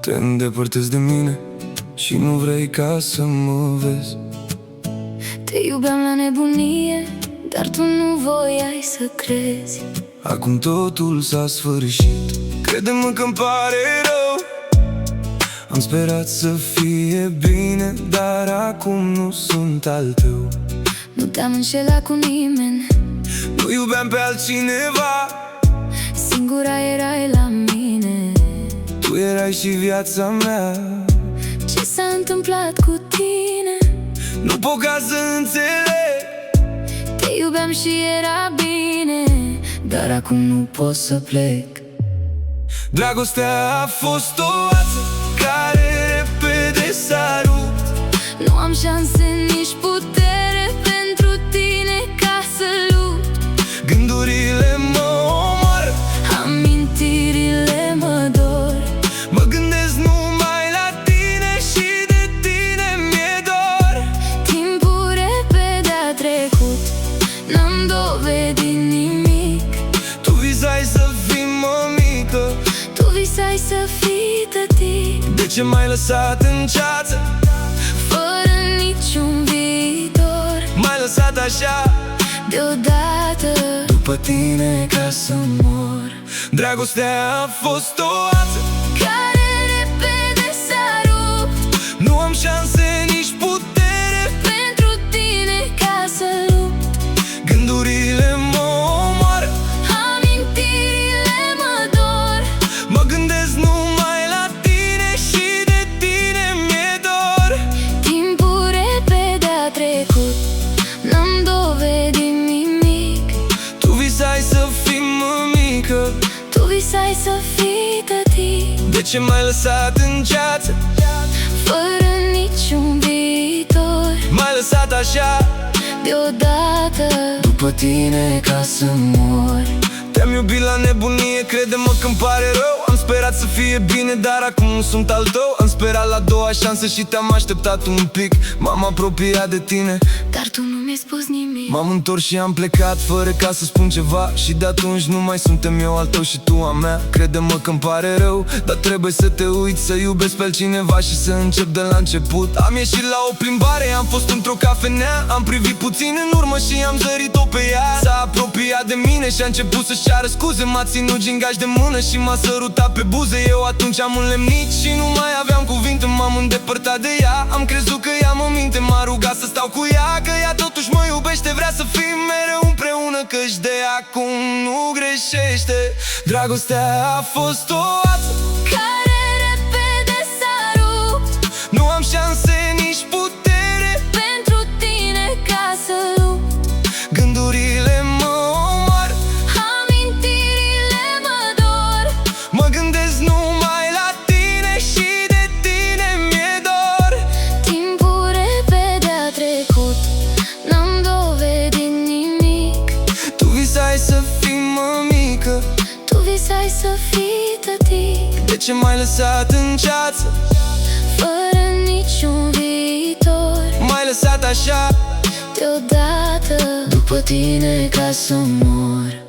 Te îndepărtezi de mine și nu vrei ca să mă vezi. Te iubeam la nebunie, dar tu nu voiai să crezi. Acum totul s-a sfârșit, crede-mă că-mi pare rău. Am sperat să fie bine, dar acum nu sunt al tău. Nu te-am înșelat cu nimeni, Nu iubeam pe altcineva, singura erai la mine. tu erai și viața mea. Ce s-a întâmplat cu tine? Nu pot ca să înțeleg. Te iubeam și era bine, dar acum nu pot să plec. Dragostea a fost o ață care repede s-a rupt. Nu am șanse, nici putere pentru tine ca să lupt. Gândurile mă omoară, Amintirile mă dor. mă gândesc numai la tine și de tine mi-e dor. Timpul repede a trecut, n-am dovedit nimic. Tu visai să fii mămică, Tu visai să fii tătic, de ce m-ai lăsat în ceață? fără niciun viitor. M-ai lăsat așa, Deodată, după tine ca să mor. Dragostea a fost o ață care repede s-a rupt. Nu am șanse, nici putere Pentru tine ca să lupt. Gândurile mă omoară, Amintirile mă dor. mă gândesc numai la tine și de tine mi-e dor. Timpul repede a trecut, n-am dovedit nimic. Tu visai să fii mămică, Tu visai să fii tătic, de ce m-ai lăsat în ceață? fără niciun viitor. M-ai lăsat așa, Deodată, după tine ca să mor. Te-am iubit la nebunie, crede-mă că-mi pare rău. Am sperat să fie bine, dar acum nu sunt al tău. Am sperat la a doua șansă și te-am așteptat un pic. M-am apropiat de tine, dar tu nu mi-ai spus nimic. m-am întors și am plecat fără ca să spun ceva. Și de atunci nu mai suntem eu al tău și tu a mea. Crede-mă că-mi pare rău, dar trebuie să te uiți, să iubesc pe altcineva și să încep de la început. Am ieșit la o plimbare, am fost într-o cafenea, am privit puțin în urmă și am zărit-o pe ea. S-a apropiat de mine și a început să-și ceară scuze. M-a ținut gingaș de mână și m-a sărutat pe buze. Eu atunci am înlemnit și nu mai aveam cuvinte. M-am îndepărtat de ea, am crezut că ea mă minte. M-a rugat să stau cu ea, că ea totuși mă iubește. Vrea să fim mereu împreună, că-și de acum nu greșește. Dragostea a fost o ață Care repede s-a rupt. Nu am șanse, nici putere Pentru tine ca să lupt. Gândurile mă omoară, Amintirile mă dor. mă gândesc numai la tine și de tine mi-e dor. Timpul repede a trecut, n-am dovedit nimic. Tu visai să fii mămică, Tu visai să fii tătic, de ce m-ai lăsat în ceață? fără niciun viitor. M-ai lăsat așa, Deodată, după tine ca să mor.